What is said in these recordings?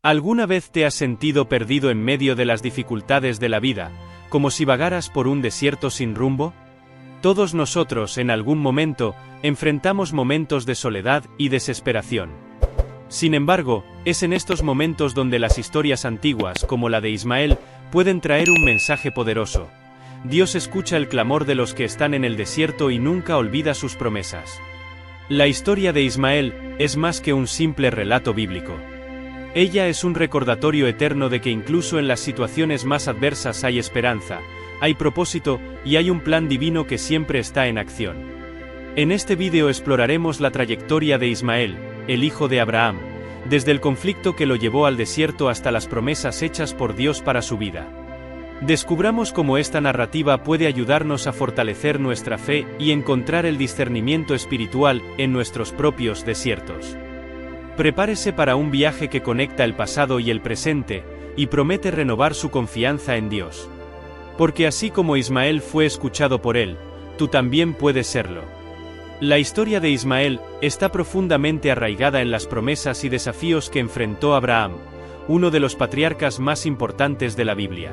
¿Alguna vez te has sentido perdido en medio de las dificultades de la vida, como si vagaras por un desierto sin rumbo? Todos nosotros, en algún momento, enfrentamos momentos de soledad y desesperación. Sin embargo, es en estos momentos donde las historias antiguas, como la de Ismael, pueden traer un mensaje poderoso. Dios escucha el clamor de los que están en el desierto y nunca olvida sus promesas. La historia de Ismael es más que un simple relato bíblico. Ella es un recordatorio eterno de que incluso en las situaciones más adversas hay esperanza, hay propósito y hay un plan divino que siempre está en acción. En este vídeo exploraremos la trayectoria de Ismael, el hijo de Abraham, desde el conflicto que lo llevó al desierto hasta las promesas hechas por Dios para su vida. Descubramos cómo esta narrativa puede ayudarnos a fortalecer nuestra fe y encontrar el discernimiento espiritual en nuestros propios desiertos. Prepárese para un viaje que conecta el pasado y el presente, y promete renovar su confianza en Dios. Porque así como Ismael fue escuchado por él, tú también puedes serlo. La historia de Ismael está profundamente arraigada en las promesas y desafíos que enfrentó Abraham, uno de los patriarcas más importantes de la Biblia.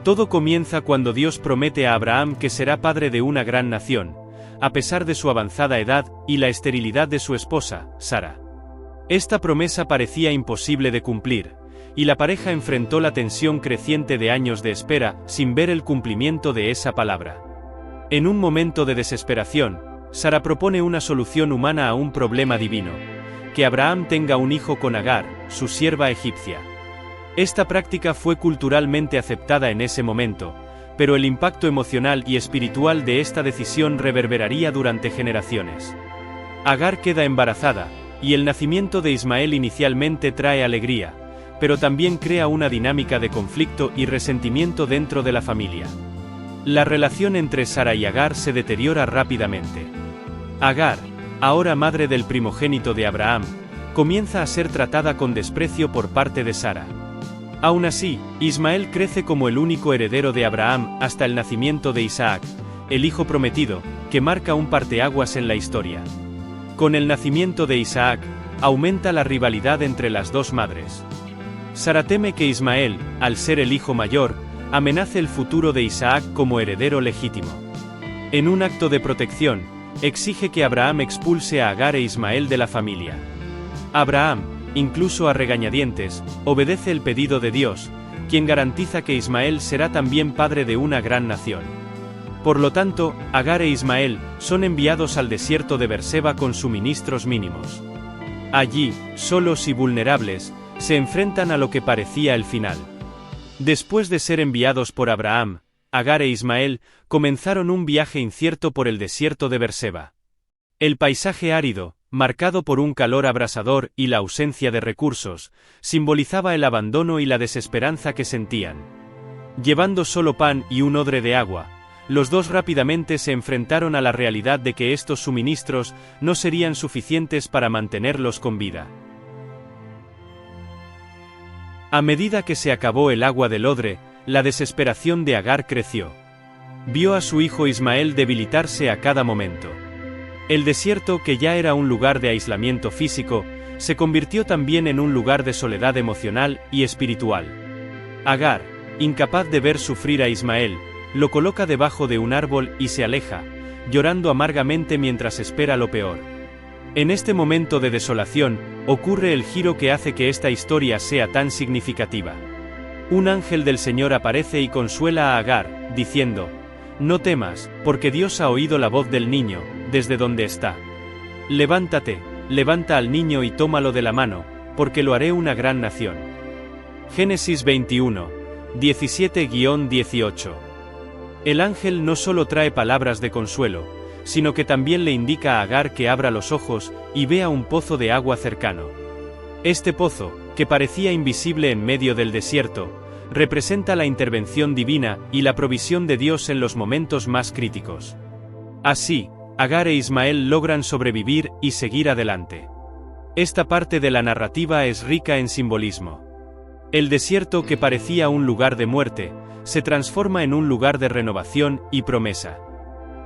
Todo comienza cuando Dios promete a Abraham que será padre de una gran nación, a pesar de su avanzada edad y la esterilidad de su esposa, Sara. Esta promesa parecía imposible de cumplir, y la pareja enfrentó la tensión creciente de años de espera sin ver el cumplimiento de esa palabra. En un momento de desesperación, Sara propone una solución humana a un problema divino: que Abraham tenga un hijo con Agar, su sierva egipcia. Esta práctica fue culturalmente aceptada en ese momento, pero el impacto emocional y espiritual de esta decisión reverberaría durante generaciones. Agar queda embarazada, y el nacimiento de Ismael inicialmente trae alegría, pero también crea una dinámica de conflicto y resentimiento dentro de la familia. La relación entre Sara y Agar se deteriora rápidamente. Agar, ahora madre del primogénito de Abraham, comienza a ser tratada con desprecio por parte de Sara. Aún así, Ismael crece como el único heredero de Abraham hasta el nacimiento de Isaac, el hijo prometido, que marca un parteaguas en la historia. Con el nacimiento de Isaac, aumenta la rivalidad entre las dos madres. Sara teme que Ismael, al ser el hijo mayor, amenace el futuro de Isaac como heredero legítimo. En un acto de protección, exige que Abraham expulse a Agar e Ismael de la familia. Abraham, incluso a regañadientes, obedece el pedido de Dios, quien garantiza que Ismael será también padre de una gran nación. Por lo tanto, Agar e Ismael son enviados al desierto de Berseba con suministros mínimos. Allí, solos y vulnerables, se enfrentan a lo que parecía el final. Después de ser enviados por Abraham, Agar e Ismael comenzaron un viaje incierto por el desierto de Berseba. El paisaje árido, marcado por un calor abrasador y la ausencia de recursos, simbolizaba el abandono y la desesperanza que sentían. Llevando solo pan y un odre de agua, los dos rápidamente se enfrentaron a la realidad de que estos suministros no serían suficientes para mantenerlos con vida. A medida que se acabó el agua del odre, la desesperación de Agar creció. Vio a su hijo Ismael debilitarse a cada momento. El desierto, que ya era un lugar de aislamiento físico, se convirtió también en un lugar de soledad emocional y espiritual. Agar, incapaz de ver sufrir a Ismael, lo coloca debajo de un árbol y se aleja, llorando amargamente mientras espera lo peor. En este momento de desolación, ocurre el giro que hace que esta historia sea tan significativa. Un ángel del Señor aparece y consuela a Agar, diciendo: «No temas, porque Dios ha oído la voz del niño, desde donde está. Levántate, levanta al niño y tómalo de la mano, porque lo haré una gran nación». Génesis 21, 17-18. El ángel no solo trae palabras de consuelo, sino que también le indica a Agar que abra los ojos y vea un pozo de agua cercano. Este pozo, que parecía invisible en medio del desierto, representa la intervención divina y la provisión de Dios en los momentos más críticos. Así, Agar e Ismael logran sobrevivir y seguir adelante. Esta parte de la narrativa es rica en simbolismo. El desierto, que parecía un lugar de muerte, se transforma en un lugar de renovación y promesa.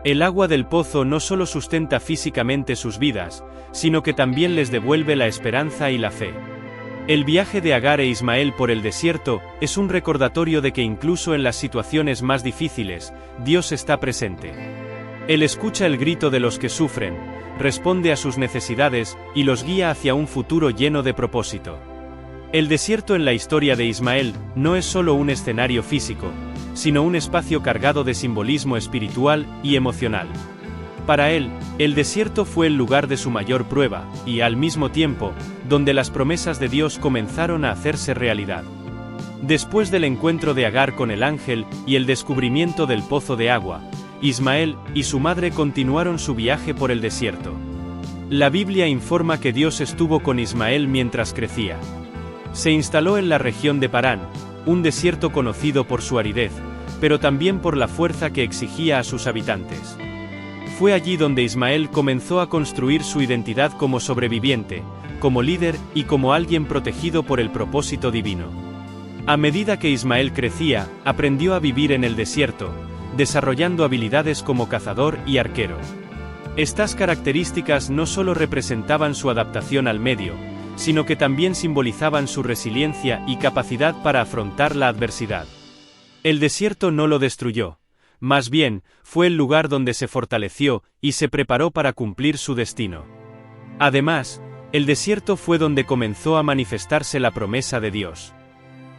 El agua del pozo no solo sustenta físicamente sus vidas, sino que también les devuelve la esperanza y la fe. El viaje de Agar e Ismael por el desierto es un recordatorio de que incluso en las situaciones más difíciles, Dios está presente. Él escucha el grito de los que sufren, responde a sus necesidades y los guía hacia un futuro lleno de propósito. El desierto en la historia de Ismael no es solo un escenario físico, sino un espacio cargado de simbolismo espiritual y emocional. Para él, el desierto fue el lugar de su mayor prueba, y al mismo tiempo, donde las promesas de Dios comenzaron a hacerse realidad. Después del encuentro de Agar con el ángel y el descubrimiento del pozo de agua, Ismael y su madre continuaron su viaje por el desierto. La Biblia informa que Dios estuvo con Ismael mientras crecía. Se instaló en la región de Parán, un desierto conocido por su aridez, pero también por la fuerza que exigía a sus habitantes. Fue allí donde Ismael comenzó a construir su identidad como sobreviviente, como líder y como alguien protegido por el propósito divino. A medida que Ismael crecía, aprendió a vivir en el desierto, desarrollando habilidades como cazador y arquero. Estas características no solo representaban su adaptación al medio, sino que también simbolizaban su resiliencia y capacidad para afrontar la adversidad. El desierto no lo destruyó, más bien, fue el lugar donde se fortaleció y se preparó para cumplir su destino. Además, el desierto fue donde comenzó a manifestarse la promesa de Dios.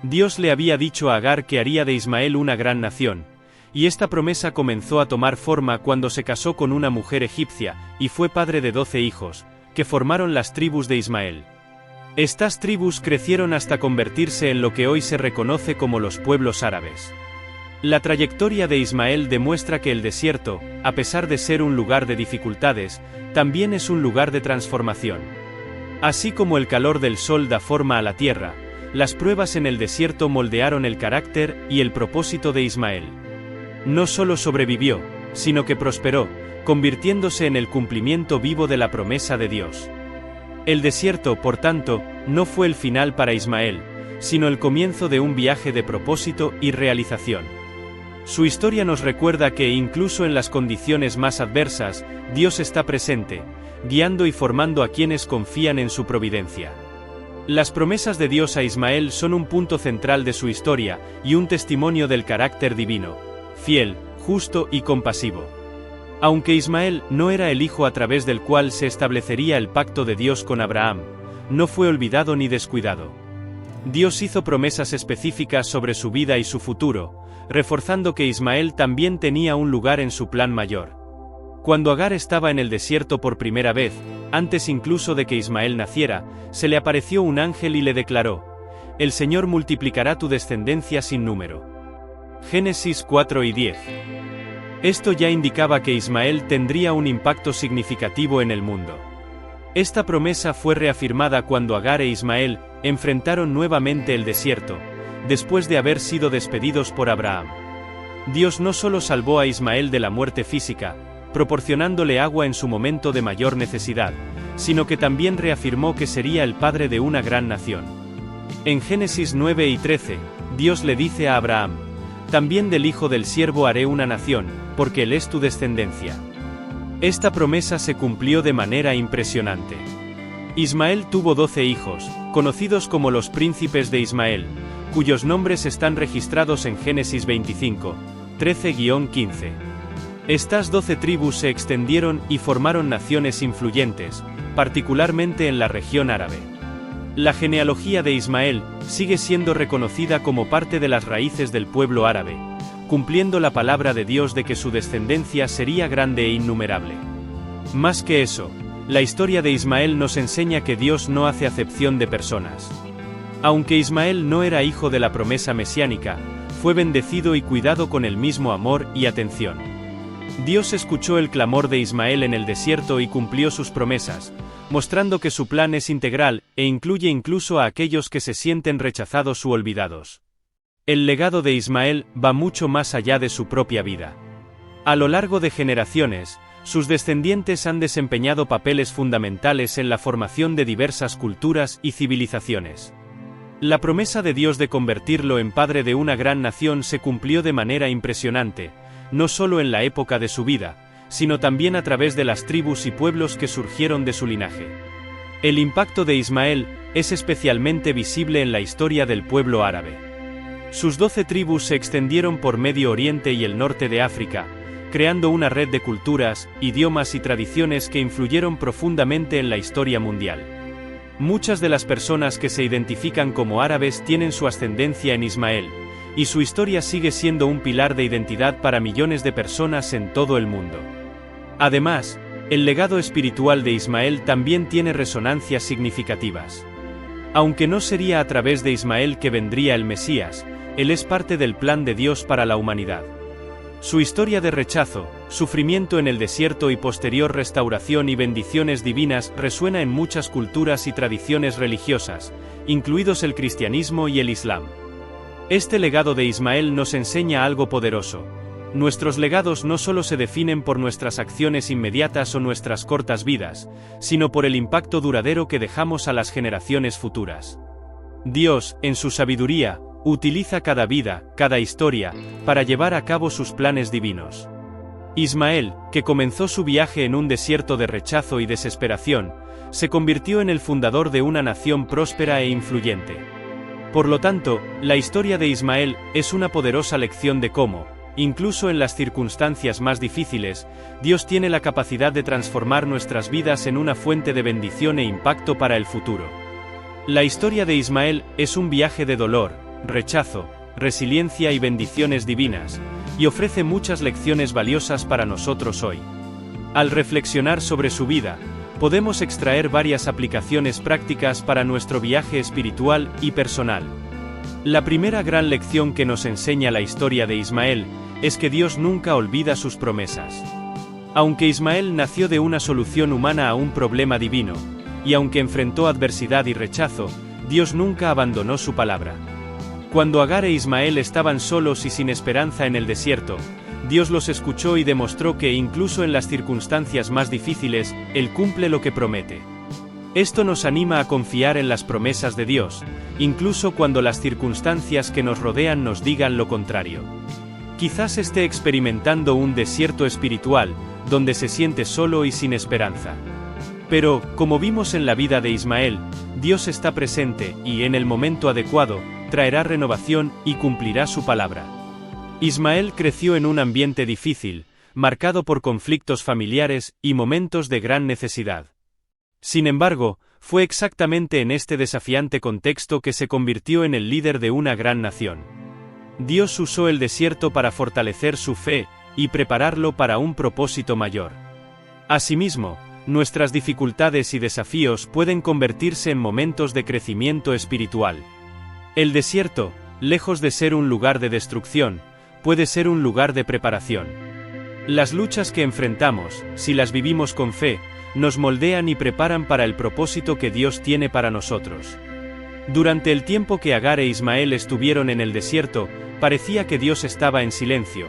Dios le había dicho a Agar que haría de Ismael una gran nación, y esta promesa comenzó a tomar forma cuando se casó con una mujer egipcia, y fue padre de 12 hijos, que formaron las tribus de Ismael. Estas tribus crecieron hasta convertirse en lo que hoy se reconoce como los pueblos árabes. La trayectoria de Ismael demuestra que el desierto, a pesar de ser un lugar de dificultades, también es un lugar de transformación. Así como el calor del sol da forma a la tierra, las pruebas en el desierto moldearon el carácter y el propósito de Ismael. No solo sobrevivió, sino que prosperó, convirtiéndose en el cumplimiento vivo de la promesa de Dios. El desierto, por tanto, no fue el final para Ismael, sino el comienzo de un viaje de propósito y realización. Su historia nos recuerda que incluso en las condiciones más adversas, Dios está presente, guiando y formando a quienes confían en su providencia. Las promesas de Dios a Ismael son un punto central de su historia y un testimonio del carácter divino, fiel, justo y compasivo. Aunque Ismael no era el hijo a través del cual se establecería el pacto de Dios con Abraham, no fue olvidado ni descuidado. Dios hizo promesas específicas sobre su vida y su futuro, reforzando que Ismael también tenía un lugar en su plan mayor. Cuando Agar estaba en el desierto por primera vez, antes incluso de que Ismael naciera, se le apareció un ángel y le declaró: «El Señor multiplicará tu descendencia sin número». Génesis 4 y 10. Esto ya indicaba que Ismael tendría un impacto significativo en el mundo. Esta promesa fue reafirmada cuando Agar e Ismael enfrentaron nuevamente el desierto, después de haber sido despedidos por Abraham. Dios no solo salvó a Ismael de la muerte física, proporcionándole agua en su momento de mayor necesidad, sino que también reafirmó que sería el padre de una gran nación. En Génesis 9 y 13, Dios le dice a Abraham: «También del hijo del siervo haré una nación, porque él es tu descendencia». Esta promesa se cumplió de manera impresionante. Ismael tuvo 12 hijos, conocidos como los príncipes de Ismael, cuyos nombres están registrados en Génesis 25, 13-15. Estas 12 tribus se extendieron y formaron naciones influyentes, particularmente en la región árabe. La genealogía de Ismael sigue siendo reconocida como parte de las raíces del pueblo árabe, cumpliendo la palabra de Dios de que su descendencia sería grande e innumerable. Más que eso, la historia de Ismael nos enseña que Dios no hace acepción de personas. Aunque Ismael no era hijo de la promesa mesiánica, fue bendecido y cuidado con el mismo amor y atención. Dios escuchó el clamor de Ismael en el desierto y cumplió sus promesas, mostrando que su plan es integral e incluye incluso a aquellos que se sienten rechazados u olvidados. El legado de Ismael va mucho más allá de su propia vida. A lo largo de generaciones, sus descendientes han desempeñado papeles fundamentales en la formación de diversas culturas y civilizaciones. La promesa de Dios de convertirlo en padre de una gran nación se cumplió de manera impresionante, no solo en la época de su vida, sino también a través de las tribus y pueblos que surgieron de su linaje. El impacto de Ismael es especialmente visible en la historia del pueblo árabe. Sus 12 tribus se extendieron por Medio Oriente y el norte de África, creando una red de culturas, idiomas y tradiciones que influyeron profundamente en la historia mundial. Muchas de las personas que se identifican como árabes tienen su ascendencia en Ismael, y su historia sigue siendo un pilar de identidad para millones de personas en todo el mundo. Además, el legado espiritual de Ismael también tiene resonancias significativas. Aunque no sería a través de Ismael que vendría el Mesías, él es parte del plan de Dios para la humanidad. Su historia de rechazo, sufrimiento en el desierto y posterior restauración y bendiciones divinas resuena en muchas culturas y tradiciones religiosas, incluidos el cristianismo y el islam. Este legado de Ismael nos enseña algo poderoso. Nuestros legados no solo se definen por nuestras acciones inmediatas o nuestras cortas vidas, sino por el impacto duradero que dejamos a las generaciones futuras. Dios, en su sabiduría, utiliza cada vida, cada historia, para llevar a cabo sus planes divinos. Ismael, que comenzó su viaje en un desierto de rechazo y desesperación, se convirtió en el fundador de una nación próspera e influyente. Por lo tanto, la historia de Ismael es una poderosa lección de cómo, incluso en las circunstancias más difíciles, Dios tiene la capacidad de transformar nuestras vidas en una fuente de bendición e impacto para el futuro. La historia de Ismael es un viaje de dolor, rechazo, resiliencia y bendiciones divinas, y ofrece muchas lecciones valiosas para nosotros hoy. Al reflexionar sobre su vida, podemos extraer varias aplicaciones prácticas para nuestro viaje espiritual y personal. La primera gran lección que nos enseña la historia de Ismael es que Dios nunca olvida sus promesas. Aunque Ismael nació de una solución humana a un problema divino, y aunque enfrentó adversidad y rechazo, Dios nunca abandonó su palabra. Cuando Agar e Ismael estaban solos y sin esperanza en el desierto, Dios los escuchó y demostró que incluso en las circunstancias más difíciles, Él cumple lo que promete. Esto nos anima a confiar en las promesas de Dios, incluso cuando las circunstancias que nos rodean nos digan lo contrario. Quizás esté experimentando un desierto espiritual, donde se siente solo y sin esperanza. Pero, como vimos en la vida de Ismael, Dios está presente y, en el momento adecuado, traerá renovación y cumplirá su palabra. Ismael creció en un ambiente difícil, marcado por conflictos familiares y momentos de gran necesidad. Sin embargo, fue exactamente en este desafiante contexto que se convirtió en el líder de una gran nación. Dios usó el desierto para fortalecer su fe y prepararlo para un propósito mayor. Asimismo, nuestras dificultades y desafíos pueden convertirse en momentos de crecimiento espiritual. El desierto, lejos de ser un lugar de destrucción, puede ser un lugar de preparación. Las luchas que enfrentamos, si las vivimos con fe, nos moldean y preparan para el propósito que Dios tiene para nosotros. Durante el tiempo que Agar e Ismael estuvieron en el desierto, parecía que Dios estaba en silencio,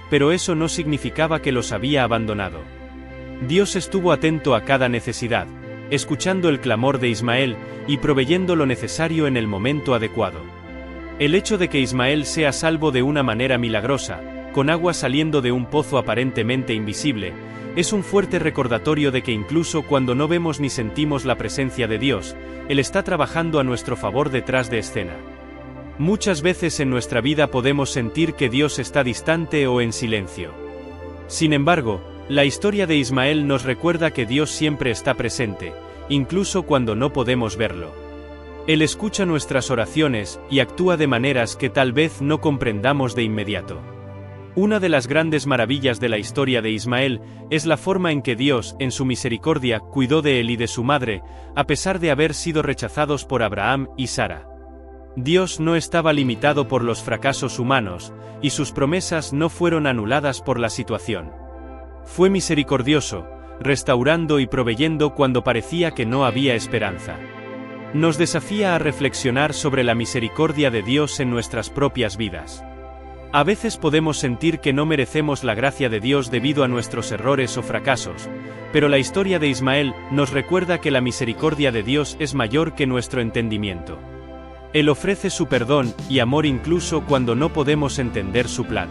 pero eso no significaba que los había abandonado. Dios estuvo atento a cada necesidad, escuchando el clamor de Ismael y proveyendo lo necesario en el momento adecuado. El hecho de que Ismael sea salvo de una manera milagrosa, con agua saliendo de un pozo aparentemente invisible, es un fuerte recordatorio de que incluso cuando no vemos ni sentimos la presencia de Dios, Él está trabajando a nuestro favor detrás de escena. Muchas veces en nuestra vida podemos sentir que Dios está distante o en silencio. Sin embargo, la historia de Ismael nos recuerda que Dios siempre está presente, incluso cuando no podemos verlo. Él escucha nuestras oraciones y actúa de maneras que tal vez no comprendamos de inmediato. Una de las grandes maravillas de la historia de Ismael es la forma en que Dios, en su misericordia, cuidó de él y de su madre, a pesar de haber sido rechazados por Abraham y Sara. Dios no estaba limitado por los fracasos humanos, y sus promesas no fueron anuladas por la situación. Fue misericordioso, restaurando y proveyendo cuando parecía que no había esperanza. Nos desafía a reflexionar sobre la misericordia de Dios en nuestras propias vidas. A veces podemos sentir que no merecemos la gracia de Dios debido a nuestros errores o fracasos, pero la historia de Ismael nos recuerda que la misericordia de Dios es mayor que nuestro entendimiento. Él ofrece su perdón y amor incluso cuando no podemos entender su plan.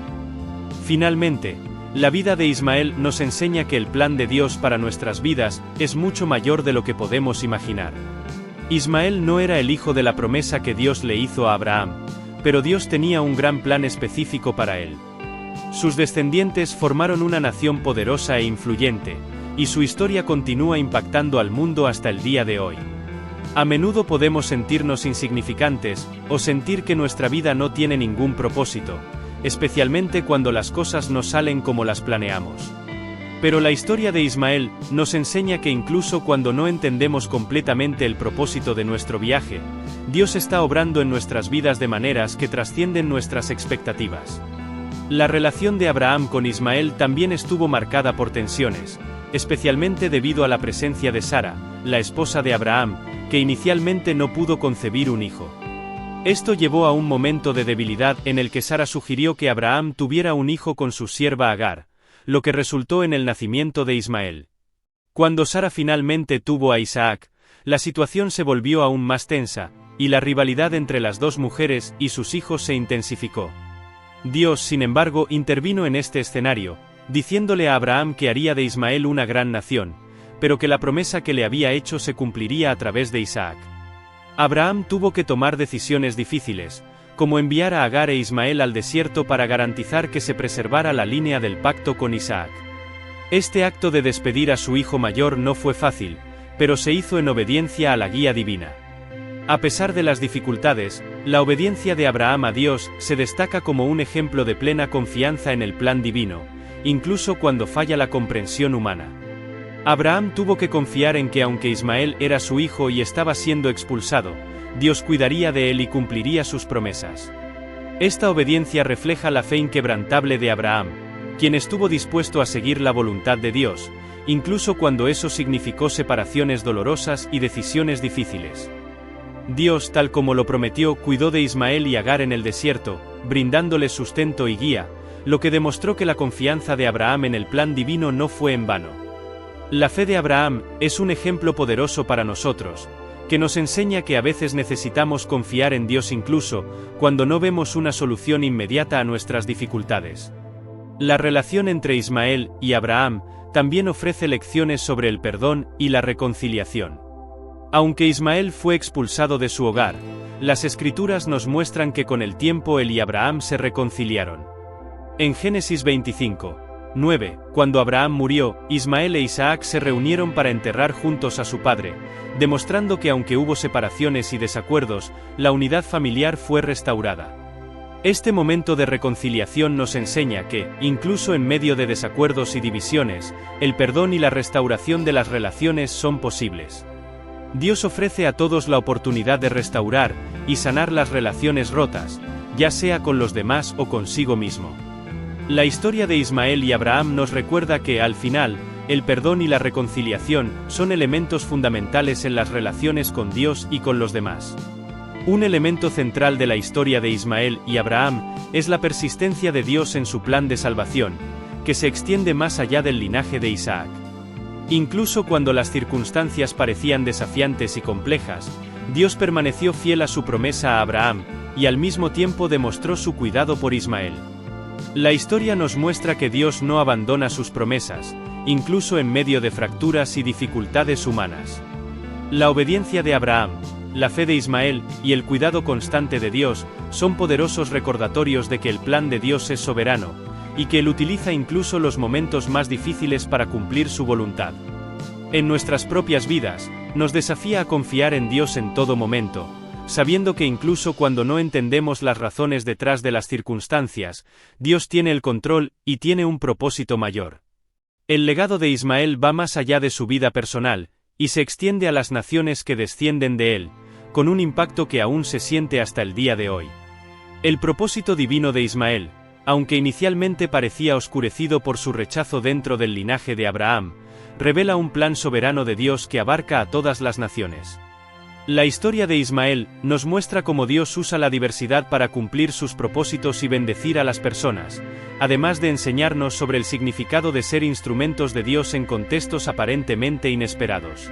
Finalmente, La vida de Ismael nos enseña que el plan de Dios para nuestras vidas es mucho mayor de lo que podemos imaginar. Ismael no era el hijo de la promesa que Dios le hizo a Abraham, pero Dios tenía un gran plan específico para él. Sus descendientes formaron una nación poderosa e influyente, y su historia continúa impactando al mundo hasta el día de hoy. A menudo podemos sentirnos insignificantes, o sentir que nuestra vida no tiene ningún propósito, especialmente cuando las cosas no salen como las planeamos. Pero la historia de Ismael nos enseña que incluso cuando no entendemos completamente el propósito de nuestro viaje, Dios está obrando en nuestras vidas de maneras que trascienden nuestras expectativas. La relación de Abraham con Ismael también estuvo marcada por tensiones, especialmente debido a la presencia de Sara, la esposa de Abraham, que inicialmente no pudo concebir un hijo. Esto llevó a un momento de debilidad en el que Sara sugirió que Abraham tuviera un hijo con su sierva Agar, lo que resultó en el nacimiento de Ismael. Cuando Sara finalmente tuvo a Isaac, la situación se volvió aún más tensa, y la rivalidad entre las dos mujeres y sus hijos se intensificó. Dios, sin embargo, intervino en este escenario, diciéndole a Abraham que haría de Ismael una gran nación, pero que la promesa que le había hecho se cumpliría a través de Isaac. Abraham tuvo que tomar decisiones difíciles, como enviar a Agar e Ismael al desierto para garantizar que se preservara la línea del pacto con Isaac. Este acto de despedir a su hijo mayor no fue fácil, pero se hizo en obediencia a la guía divina. A pesar de las dificultades, la obediencia de Abraham a Dios se destaca como un ejemplo de plena confianza en el plan divino, incluso cuando falla la comprensión humana. Abraham tuvo que confiar en que aunque Ismael era su hijo y estaba siendo expulsado, Dios cuidaría de él y cumpliría sus promesas. Esta obediencia refleja la fe inquebrantable de Abraham, quien estuvo dispuesto a seguir la voluntad de Dios, incluso cuando eso significó separaciones dolorosas y decisiones difíciles. Dios, tal como lo prometió, cuidó de Ismael y Agar en el desierto, brindándoles sustento y guía, lo que demostró que la confianza de Abraham en el plan divino no fue en vano. La fe de Abraham es un ejemplo poderoso para nosotros, que nos enseña que a veces necesitamos confiar en Dios incluso cuando no vemos una solución inmediata a nuestras dificultades. La relación entre Ismael y Abraham también ofrece lecciones sobre el perdón y la reconciliación. Aunque Ismael fue expulsado de su hogar, las Escrituras nos muestran que con el tiempo él y Abraham se reconciliaron. En Génesis 25:9, cuando Abraham murió, Ismael e Isaac se reunieron para enterrar juntos a su padre, demostrando que aunque hubo separaciones y desacuerdos, la unidad familiar fue restaurada. Este momento de reconciliación nos enseña que, incluso en medio de desacuerdos y divisiones, el perdón y la restauración de las relaciones son posibles. Dios ofrece a todos la oportunidad de restaurar y sanar las relaciones rotas, ya sea con los demás o consigo mismo. La historia de Ismael y Abraham nos recuerda que, al final, el perdón y la reconciliación son elementos fundamentales en las relaciones con Dios y con los demás. Un elemento central de la historia de Ismael y Abraham es la persistencia de Dios en su plan de salvación, que se extiende más allá del linaje de Isaac. Incluso cuando las circunstancias parecían desafiantes y complejas, Dios permaneció fiel a su promesa a Abraham, y al mismo tiempo demostró su cuidado por Ismael. La historia nos muestra que Dios no abandona sus promesas, incluso en medio de fracturas y dificultades humanas. La obediencia de Abraham, la fe de Ismael y el cuidado constante de Dios son poderosos recordatorios de que el plan de Dios es soberano, y que Él utiliza incluso los momentos más difíciles para cumplir su voluntad. En nuestras propias vidas, nos desafía a confiar en Dios en todo momento, sabiendo que incluso cuando no entendemos las razones detrás de las circunstancias, Dios tiene el control y tiene un propósito mayor. El legado de Ismael va más allá de su vida personal, y se extiende a las naciones que descienden de él, con un impacto que aún se siente hasta el día de hoy. El propósito divino de Ismael, aunque inicialmente parecía oscurecido por su rechazo dentro del linaje de Abraham, revela un plan soberano de Dios que abarca a todas las naciones. La historia de Ismael nos muestra cómo Dios usa la diversidad para cumplir sus propósitos y bendecir a las personas, además de enseñarnos sobre el significado de ser instrumentos de Dios en contextos aparentemente inesperados.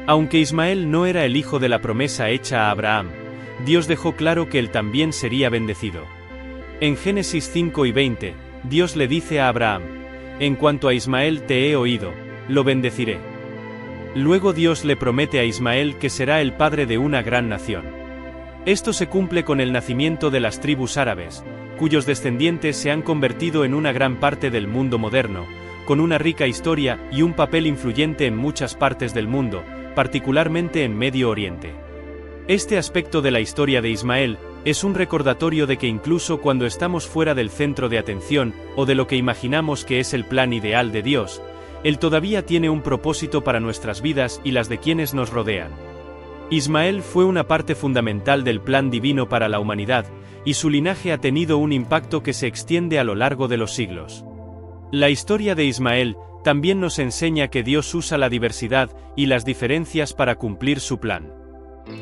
Aunque Ismael no era el hijo de la promesa hecha a Abraham, Dios dejó claro que él también sería bendecido. En Génesis 5:20, Dios le dice a Abraham: en cuanto a Ismael te he oído, lo bendeciré. Luego Dios le promete a Ismael que será el padre de una gran nación. Esto se cumple con el nacimiento de las tribus árabes, cuyos descendientes se han convertido en una gran parte del mundo moderno, con una rica historia y un papel influyente en muchas partes del mundo, particularmente en Medio Oriente. Este aspecto de la historia de Ismael es un recordatorio de que incluso cuando estamos fuera del centro de atención o de lo que imaginamos que es el plan ideal de Dios, Él todavía tiene un propósito para nuestras vidas y las de quienes nos rodean. Ismael fue una parte fundamental del plan divino para la humanidad, y su linaje ha tenido un impacto que se extiende a lo largo de los siglos. La historia de Ismael también nos enseña que Dios usa la diversidad y las diferencias para cumplir su plan.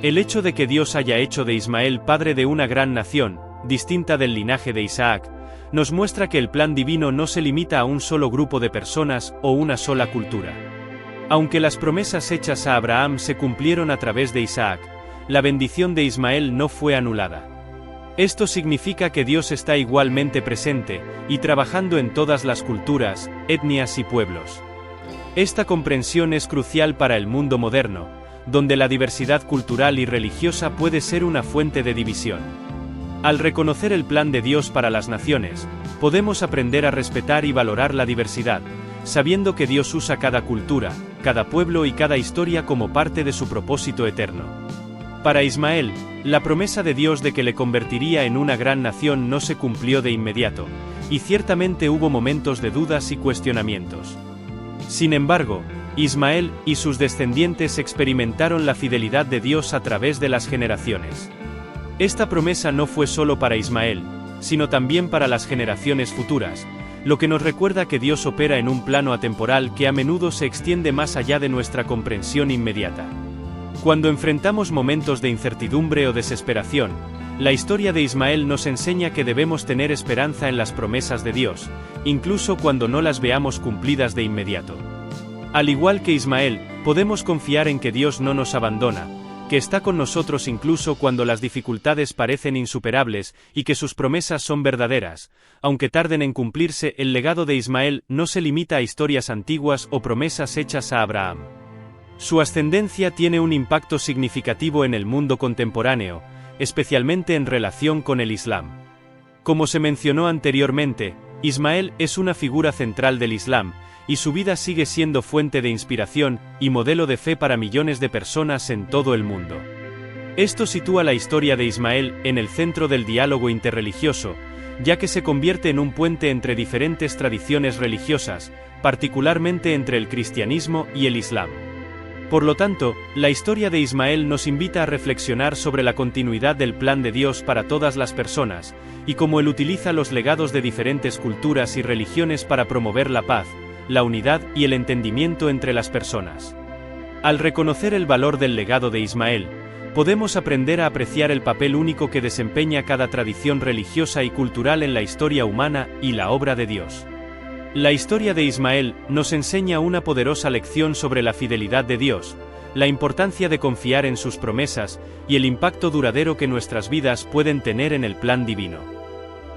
El hecho de que Dios haya hecho de Ismael padre de una gran nación, distinta del linaje de Isaac, nos muestra que el plan divino no se limita a un solo grupo de personas o una sola cultura. Aunque las promesas hechas a Abraham se cumplieron a través de Isaac, la bendición de Ismael no fue anulada. Esto significa que Dios está igualmente presente y trabajando en todas las culturas, etnias y pueblos. Esta comprensión es crucial para el mundo moderno, donde la diversidad cultural y religiosa puede ser una fuente de división. Al reconocer el plan de Dios para las naciones, podemos aprender a respetar y valorar la diversidad, sabiendo que Dios usa cada cultura, cada pueblo y cada historia como parte de su propósito eterno. Para Ismael, la promesa de Dios de que le convertiría en una gran nación no se cumplió de inmediato, y ciertamente hubo momentos de dudas y cuestionamientos. Sin embargo, Ismael y sus descendientes experimentaron la fidelidad de Dios a través de las generaciones. Esta promesa no fue solo para Ismael, sino también para las generaciones futuras, lo que nos recuerda que Dios opera en un plano atemporal que a menudo se extiende más allá de nuestra comprensión inmediata. Cuando enfrentamos momentos de incertidumbre o desesperación, la historia de Ismael nos enseña que debemos tener esperanza en las promesas de Dios, incluso cuando no las veamos cumplidas de inmediato. Al igual que Ismael, podemos confiar en que Dios no nos abandona, que está con nosotros incluso cuando las dificultades parecen insuperables y que sus promesas son verdaderas. Aunque tarden en cumplirse, el legado de Ismael no se limita a historias antiguas o promesas hechas a Abraham. Su ascendencia tiene un impacto significativo en el mundo contemporáneo, especialmente en relación con el Islam. Como se mencionó anteriormente, Ismael es una figura central del Islam, y su vida sigue siendo fuente de inspiración y modelo de fe para millones de personas en todo el mundo. Esto sitúa la historia de Ismael en el centro del diálogo interreligioso, ya que se convierte en un puente entre diferentes tradiciones religiosas, particularmente entre el cristianismo y el Islam. Por lo tanto, la historia de Ismael nos invita a reflexionar sobre la continuidad del plan de Dios para todas las personas, y cómo Él utiliza los legados de diferentes culturas y religiones para promover la paz, la unidad y el entendimiento entre las personas. Al reconocer el valor del legado de Ismael, podemos aprender a apreciar el papel único que desempeña cada tradición religiosa y cultural en la historia humana y la obra de Dios. La historia de Ismael nos enseña una poderosa lección sobre la fidelidad de Dios, la importancia de confiar en sus promesas y el impacto duradero que nuestras vidas pueden tener en el plan divino.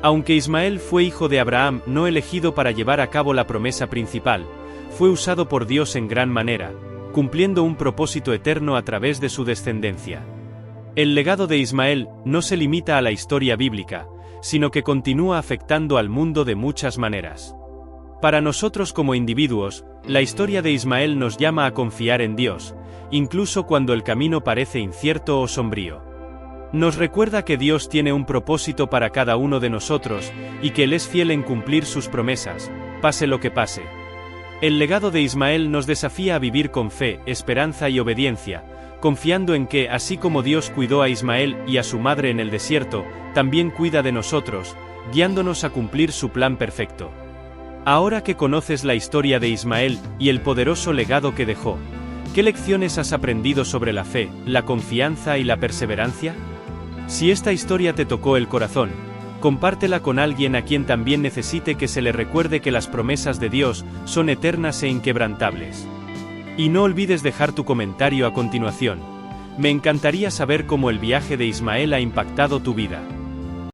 Aunque Ismael fue hijo de Abraham no elegido para llevar a cabo la promesa principal, fue usado por Dios en gran manera, cumpliendo un propósito eterno a través de su descendencia. El legado de Ismael no se limita a la historia bíblica, sino que continúa afectando al mundo de muchas maneras. Para nosotros como individuos, la historia de Ismael nos llama a confiar en Dios, incluso cuando el camino parece incierto o sombrío. Nos recuerda que Dios tiene un propósito para cada uno de nosotros, y que Él es fiel en cumplir sus promesas, pase lo que pase. El legado de Ismael nos desafía a vivir con fe, esperanza y obediencia, confiando en que, así como Dios cuidó a Ismael y a su madre en el desierto, también cuida de nosotros, guiándonos a cumplir su plan perfecto. Ahora que conoces la historia de Ismael y el poderoso legado que dejó, ¿qué lecciones has aprendido sobre la fe, la confianza y la perseverancia? Si esta historia te tocó el corazón, compártela con alguien a quien también necesite que se le recuerde que las promesas de Dios son eternas e inquebrantables. Y no olvides dejar tu comentario a continuación. Me encantaría saber cómo el viaje de Ismael ha impactado tu vida.